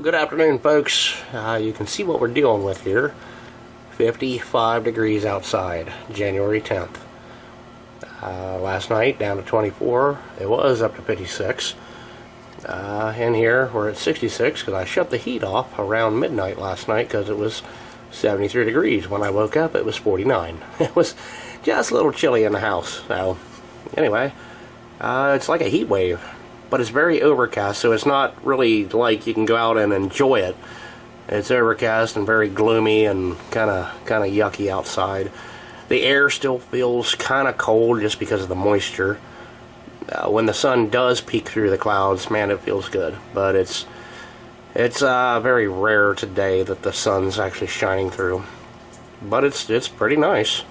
Good afternoon, folks. You can see what we're dealing with here. 55 degrees outside, January 10th. Last night down to 24. It was up to 56. In here we're at 66 because I shut the heat off around midnight last night because it was 73 degrees. When I woke up it was 49. It was just a little chilly in the house. So anyway, it's like a heat wave. But it's very overcast, so it's not really like you can go out and enjoy it. It's overcast and very gloomy and kind of yucky outside. The air still feels kind of cold just because of the moisture. When the sun does peek through the clouds, man, it feels good. But it's very rare today that the sun's actually shining through. But it's pretty nice.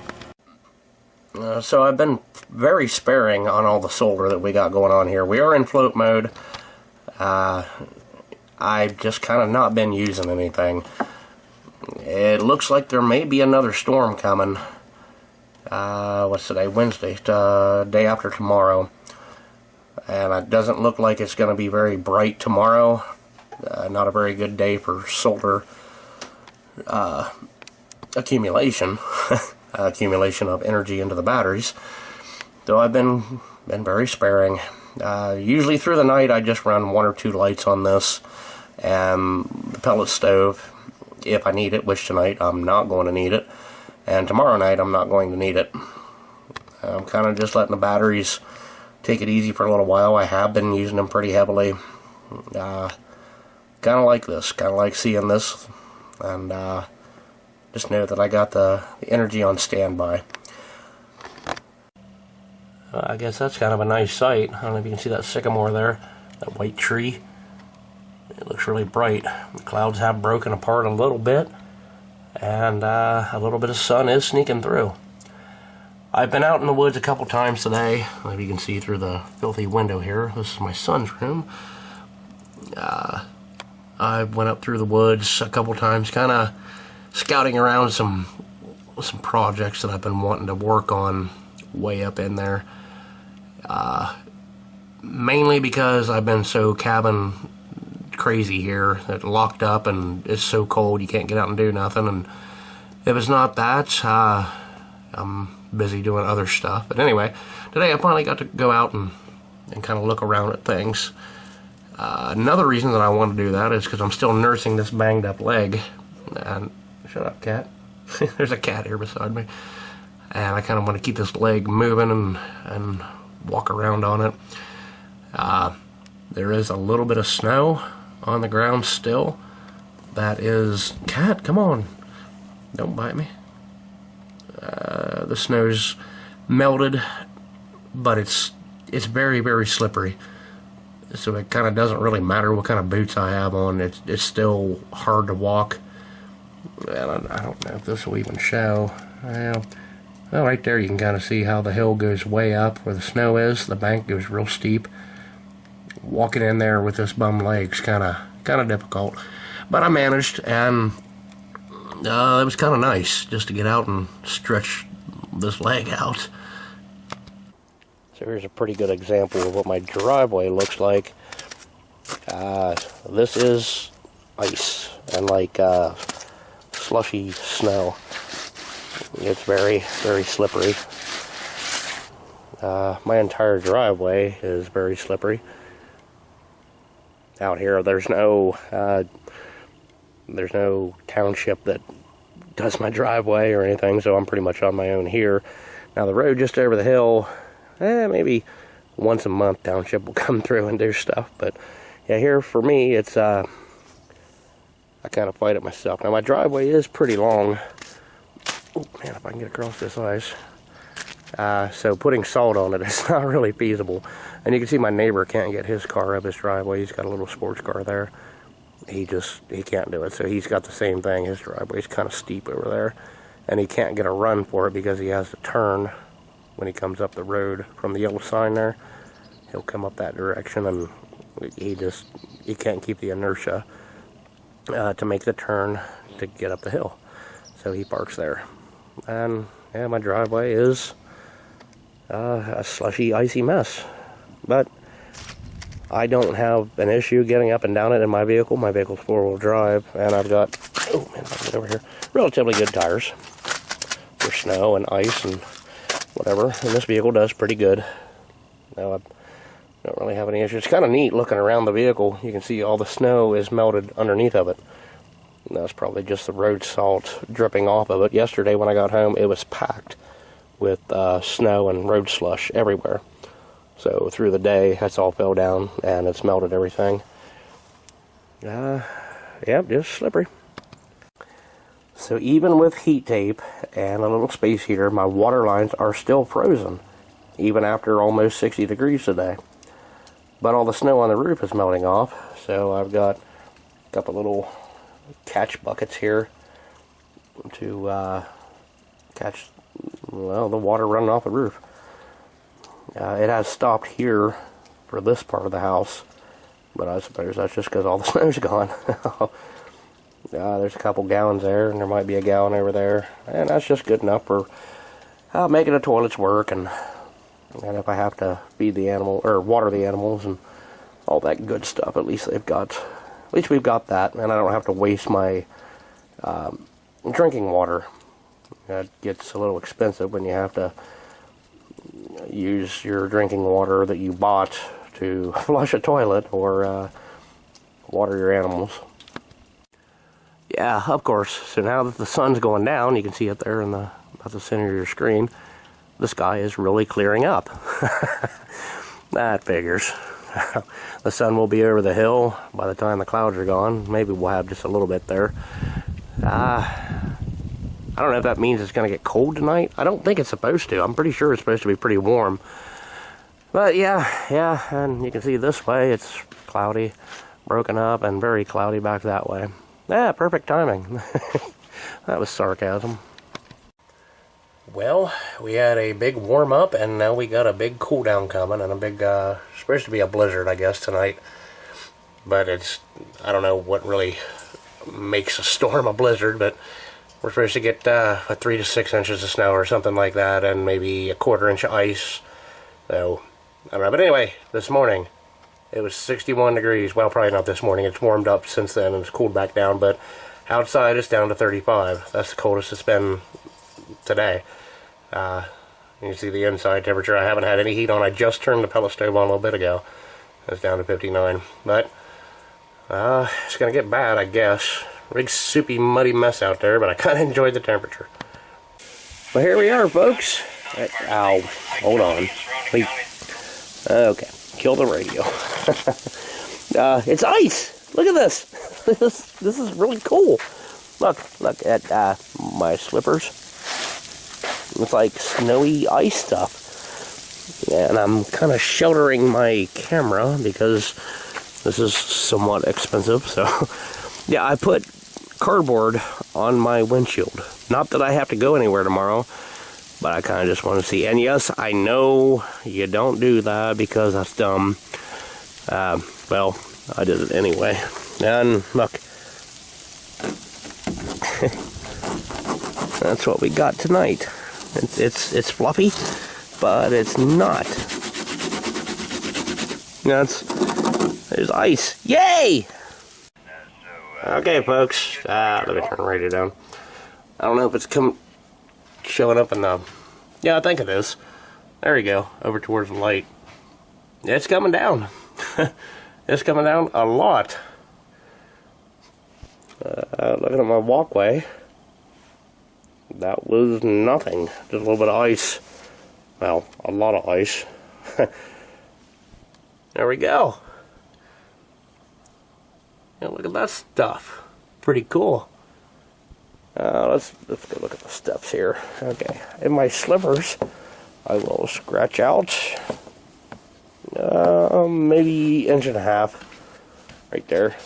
So I've been very sparing on all the solar that we got going on here. We are in float mode. I've just kind of not been using anything. It looks like there may be another storm coming. What's today? Wednesday, day after tomorrow. And it doesn't look like it's going to be very bright tomorrow. Not a very good day for solar accumulation. Accumulation of energy into the batteries. So I've been very sparing. Usually through the night I just run 1 or 2 lights on this and the pellet stove if I need it, which tonight I'm not going to need it, and tomorrow night I'm not going to need it. I'm kind of just letting the batteries take it easy for a little while. I have been using them pretty heavily. Kind of like this, kind of like seeing this, and just know that I got the energy on standby. I guess that's kind of a nice sight. I don't know if you can see that sycamore there, that white tree. It looks really bright. The clouds have broken apart a little bit, and a little bit of sun is sneaking through. I've been out in the woods a couple times today. If you can see through the filthy window here, this is my son's room. I went up through the woods a couple times, kind of scouting around some projects that I've been wanting to work on way up in there. Mainly because I've been so cabin crazy here, that locked up and it's so cold you can't get out and do nothing. And if it's not that, I'm busy doing other stuff. But anyway, today I finally got to go out and kind of look around at things. Another reason that I want to do that is because I'm still nursing this banged up leg. And shut up, cat. There's a cat here beside me. And I kind of want to keep this leg moving and walk around on it. There is a little bit of snow on the ground still. That is... Cat, come on. Don't bite me. The snow's melted, but it's very, very slippery. So it kind of doesn't really matter what kind of boots I have on. It's still hard to walk. And I don't know if this will even show. Well, right there you can kind of see how the hill goes way up where the snow is. The bank goes real steep. Walking in there with this bum leg's kind of difficult, but I managed, and it was kind of nice just to get out and stretch this leg out. So here's a pretty good example of what my driveway looks like. This is ice and like slushy snow. It's very, very slippery. My entire driveway is very slippery. Out here, there's no township that does my driveway or anything, so I'm pretty much on my own here. Now the road just over the hill, maybe once a month township will come through and do stuff, but yeah, here for me, it's I kind of fight it myself. Now my driveway is pretty long. Oh man, if I can get across this ice. So putting salt on it is not really feasible. And you can see my neighbor can't get his car up his driveway. He's got a little sports car there. He can't do it. So he's got the same thing. His driveway's kind of steep over there. And he can't get a run for it because he has to turn when he comes up the road from the yellow sign there. He'll come up that direction, and he can't keep the inertia to make the turn to get up the hill. So he parks there. And yeah, my driveway is a slushy, icy mess. But I don't have an issue getting up and down it in my vehicle. My vehicle's 4-wheel drive, and I've got, oh man, I'll get over here, relatively good tires for snow and ice and whatever. And this vehicle does pretty good. Now, I don't really have any issues. It's kind of neat looking around the vehicle. You can see all the snow is melted underneath of it. And that's probably just the road salt dripping off of it. Yesterday when I got home, it was packed with snow and road slush everywhere. So through the day, that's all fell down and it's melted everything. Yep, just slippery. So even with heat tape and a little space heater, my water lines are still frozen, even after almost 60 degrees today. But all the snow on the roof is melting off, so I've got a couple little catch buckets here to catch, well, the water running off the roof. It has stopped here for this part of the house, but I suppose that's just because all the snow's gone. There's a couple gallons there, and there might be a gallon over there, and that's just good enough for making the toilets work, and if I have to feed the animal or water the animals and all that good stuff, at least we've got that, and I don't have to waste my drinking water. That gets a little expensive when you have to use your drinking water that you bought to flush a toilet or water your animals. Yeah, of course. So now that the sun's going down, you can see it there in about the center of your screen, the sky is really clearing up. That figures. The sun will be over the hill by the time the clouds are gone. Maybe we'll have just a little bit there. I don't know if that means it's going to get cold tonight. I don't think it's supposed to. I'm pretty sure it's supposed to be pretty warm. But yeah, and you can see this way it's cloudy, broken up, and very cloudy back that way. Yeah, perfect timing. That was sarcasm. Well, we had a big warm up, and now we got a big cool down coming, and a big, supposed to be a blizzard, I guess, tonight. But I don't know what really makes a storm a blizzard, but we're supposed to get 3 to 6 inches of snow or something like that, and maybe a 1/4 inch of ice. So, I don't know. But anyway, this morning, it was 61 degrees. Well, probably not this morning. It's warmed up since then, and it's cooled back down. But outside, it's down to 35. That's the coldest it's been today. You can see the inside temperature. I haven't had any heat on. I just turned the pellet stove on a little bit ago. It's down to 59. But it's going to get bad, I guess. Big soupy muddy mess out there, but I kind of enjoyed the temperature. Well, here we are, folks. Ow, hold on. Okay, kill the radio. It's ice. Look at this. This is really cool. Look at my slippers. It's like snowy ice stuff. And I'm kind of sheltering my camera because this is somewhat expensive. So, yeah, I put cardboard on my windshield. Not that I have to go anywhere tomorrow, but I kind of just want to see. And yes, I know you don't do that because that's dumb. Well, I did it anyway. And look, that's what we got tonight. It's fluffy, but it's not. There's ice. Yay! Okay, folks. Let me turn the radio down. I don't know if it's showing up in the... Yeah, I think it is. There you go. Over towards the light. It's coming down. It's coming down a lot. Looking at my walkway, that was nothing. Just a little bit of ice. Well, a lot of ice. There we go. Yeah, look at that stuff. Pretty cool. Let's go look at the steps here. Okay, in my slippers, I will scratch out maybe 1.5 inches right there.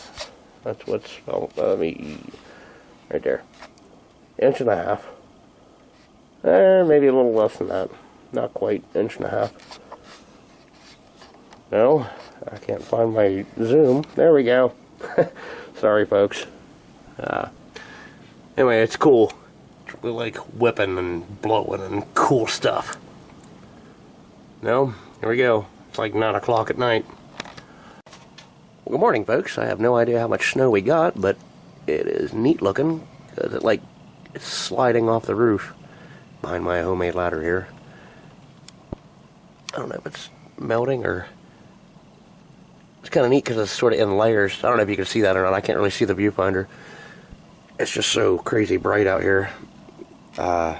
That's what's right there. 1.5 inches. Maybe a little less than that. Not quite 1.5 inches. No, I can't find my zoom. There we go. Sorry, folks. Anyway, it's cool. It's really like whipping and blowing and cool stuff. No, here we go. It's like 9 o'clock at night. Well, good morning, folks. I have no idea how much snow we got, but it is neat looking. It's sliding off the roof behind my homemade ladder here. I don't know if it's melting or... It's kind of neat because it's sort of in layers. I don't know if you can see that or not. I can't really see the viewfinder. It's just so crazy bright out here. I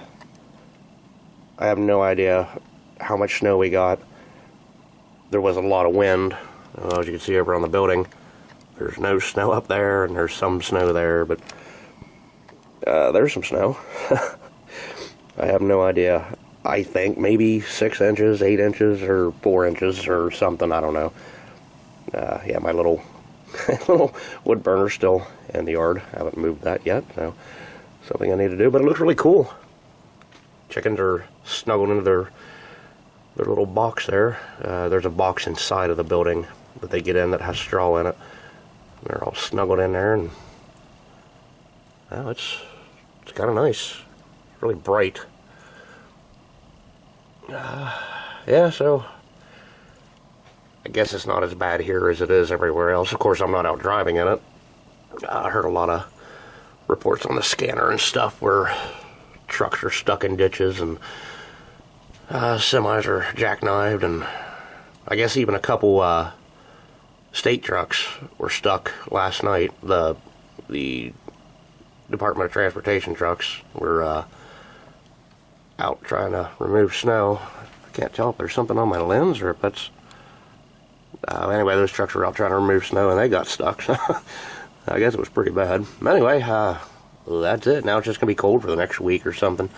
have no idea how much snow we got. There was a lot of wind. As you can see over on the building, there's no snow up there, and there's some snow there, but there's some snow. I have no idea. I think maybe 6 inches, 8 inches, or 4 inches, or something. I don't know. Yeah, my little wood burner's still in the yard. I haven't moved that yet, so something I need to do. But it looks really cool. Chickens are snuggled into their little box there. There's a box inside of the building that they get in that has straw in it. They're all snuggled in there, and well, it's kind of nice. Really bright. Yeah, so I guess it's not as bad here as it is everywhere else. Of course, I'm not out driving in it. I heard a lot of reports on the scanner and stuff where trucks are stuck in ditches and semis are jackknifed, and I guess even a couple state trucks were stuck last night. The Department of Transportation trucks were out trying to remove snow. I can't tell if there's something on my lens or if that's... anyway, those trucks were out trying to remove snow and they got stuck. So I guess it was pretty bad. Anyway, that's it. Now it's just going to be cold for the next week or something.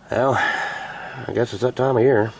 Well, I guess it's that time of year.